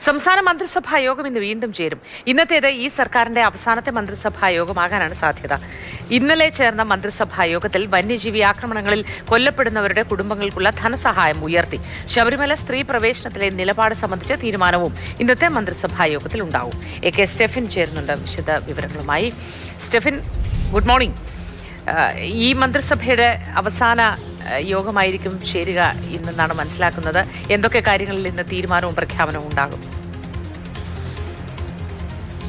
സംസ്ഥാന മന്ത്രിസഭാ യോഗം ഇന്ന് വീണ്ടും ചേരും. ഇന്നത്തേത് ഈ സർക്കാരിന്റെ അവസാനത്തെ മന്ത്രിസഭാ യോഗമാകാനാണ് സാധ്യത. ഇന്നലെ ചേർന്ന മന്ത്രിസഭാ യോഗത്തിൽ വന്യജീവി ആക്രമണങ്ങളിൽ കൊല്ലപ്പെടുന്നവരുടെ കുടുംബങ്ങൾക്കുള്ള ധനസഹായം ഉയർത്തി. ശബരിമല സ്ത്രീ പ്രവേശനത്തിലെ നിലപാട് സംബന്ധിച്ച തീരുമാനവും ഇന്നത്തെ മന്ത്രിസഭാ യോഗത്തിൽ ഉണ്ടാവും. AK സ്റ്റെഫിൻ ചേരുന്നുണ്ട് വിശദ വിവരങ്ങളുമായി. Stephin, good morning. ഈ മന്ത്രിസഭയുടെ അവസാന യോഗമായിരിക്കും ചേരുക ഇന്നെന്നാണ് മനസ്സിലാക്കുന്നത്. എന്തൊക്കെ കാര്യങ്ങളിൽ ഇന്ന് തീരുമാനവും പ്രഖ്യാപനവും ഉണ്ടാകും?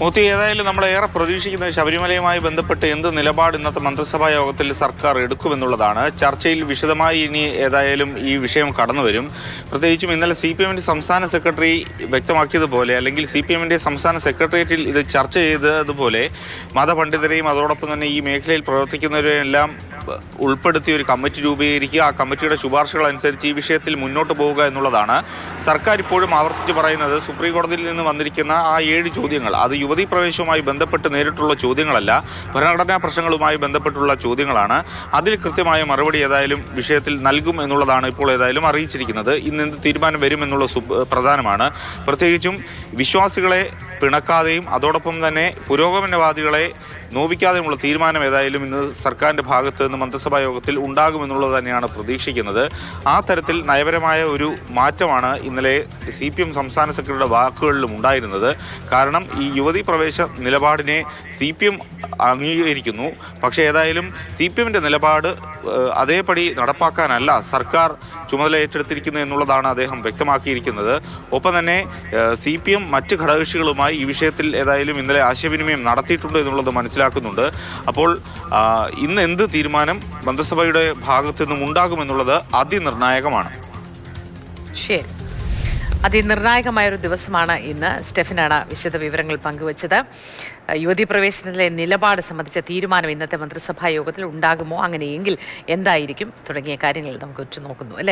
മൂത്തി, ഏതായാലും നമ്മൾ ഏറെ പ്രതീക്ഷിക്കുന്നത് ശബരിമലയുമായി ബന്ധപ്പെട്ട് എന്ത് നിലപാട് ഇന്നത്തെ മന്ത്രിസഭാ യോഗത്തിൽ സർക്കാർ എടുക്കുമെന്നുള്ളതാണ്. ചർച്ചയിൽ വിശദമായി ഇനി ഏതായാലും ഈ വിഷയം കടന്നുവരും. പ്രത്യേകിച്ചും ഇന്നലെ CPM-ന്റെ സംസ്ഥാന സെക്രട്ടറി വ്യക്തമാക്കിയതുപോലെ, അല്ലെങ്കിൽ CPM-ന്റെ സംസ്ഥാന സെക്രട്ടേറിയറ്റിൽ ഇത് ചർച്ച ചെയ്തതുപോലെ, മതപണ്ഡിതരെയും അതോടൊപ്പം തന്നെ ഈ മേഖലയിൽ പ്രവർത്തിക്കുന്നവരെയും എല്ലാം ഉൾപ്പെടുത്തിയ ഒരു കമ്മിറ്റി രൂപീകരിക്കുക, ആ കമ്മിറ്റിയുടെ ശുപാർശകൾ അനുസരിച്ച് ഈ വിഷയത്തിൽ മുന്നോട്ട് പോവുക എന്നുള്ളതാണ്. സർക്കാർ ഇപ്പോഴും ആവർത്തിച്ച് പറയുന്നത് സുപ്രീം കോടതിയിൽ നിന്ന് വന്നിരിക്കുന്ന ആ 7 ചോദ്യങ്ങൾ, അത് യുവതീ പ്രവേശവുമായി ബന്ധപ്പെട്ട് നേരിട്ടുള്ള ചോദ്യങ്ങളല്ല, ഭരണഘടനാ പ്രശ്നങ്ങളുമായി ബന്ധപ്പെട്ടുള്ള ചോദ്യങ്ങളാണ്. അതിൽ കൃത്യമായ മറുപടി ഏതായാലും വിഷയത്തിൽ നൽകും എന്നുള്ളതാണ് ഇപ്പോൾ ഏതായാലും അറിയിച്ചിരിക്കുന്നത്. ഇന്ന് എന്ത് തീരുമാനം വരുമെന്നുള്ള പ്രധാനമാണ്. പ്രത്യേകിച്ചും വിശ്വാസികളെ പിണക്കാതെയും അതോടൊപ്പം തന്നെ പുരോഗമനവാദികളെ നോവിക്കാതെയുമുള്ള തീരുമാനം ഏതായാലും ഇന്ന് സർക്കാരിൻ്റെ ഭാഗത്ത് നിന്ന് മന്ത്രിസഭാ യോഗത്തിൽ ഉണ്ടാകുമെന്നുള്ളത് തന്നെയാണ് പ്രതീക്ഷിക്കുന്നത്. ആ തരത്തിൽ നയപരമായ ഒരു മാറ്റമാണ് ഇന്നലെ CPM സംസ്ഥാന സെക്രട്ടറിയുടെ വാക്കുകളിലും ഉണ്ടായിരുന്നത്. കാരണം ഈ യുവതീ പ്രവേശ നിലപാടിനെ CPM അംഗീകരിക്കുന്നു. പക്ഷേ ഏതായാലും CPM-ന്റെ നിലപാട് അതേപടി നടപ്പാക്കാനല്ല സർക്കാർ ചുമതല ഏറ്റെടുത്തിരിക്കുന്നത് എന്നുള്ളതാണ് അദ്ദേഹം വ്യക്തമാക്കിയിരിക്കുന്നത്. ഒപ്പം തന്നെ CPM മറ്റ് ഘടകകക്ഷികളുമായി ഈ വിഷയത്തിൽ ഏതായാലും ഇന്നലെ ആശയവിനിമയം നടത്തിയിട്ടുണ്ട് എന്നുള്ളത് മനസ്സിലാക്കുന്നുണ്ട്. അപ്പോൾ ഇന്ന് എന്ത് തീരുമാനം മന്ത്രിസഭയുടെ ഭാഗത്തു നിന്നും ഉണ്ടാകുമെന്നുള്ളത് അതിനിർണായകമാണ്. ശരി, അതിനിർണായകമായൊരു ദിവസമാണ് ഇന്ന്. സ്റ്റെഫിനാണ് വിശദ വിവരങ്ങൾ പങ്കുവച്ചത്. യുവതീ പ്രവേശനത്തിലെ നിലപാട് സംബന്ധിച്ച തീരുമാനം ഇന്നത്തെ മന്ത്രിസഭാ യോഗത്തിൽ ഉണ്ടാകുമോ, അങ്ങനെയെങ്കിൽ എന്തായിരിക്കും തുടങ്ങിയ കാര്യങ്ങൾ നമുക്ക് ഉറ്റുനോക്കുന്നു അല്ലേ?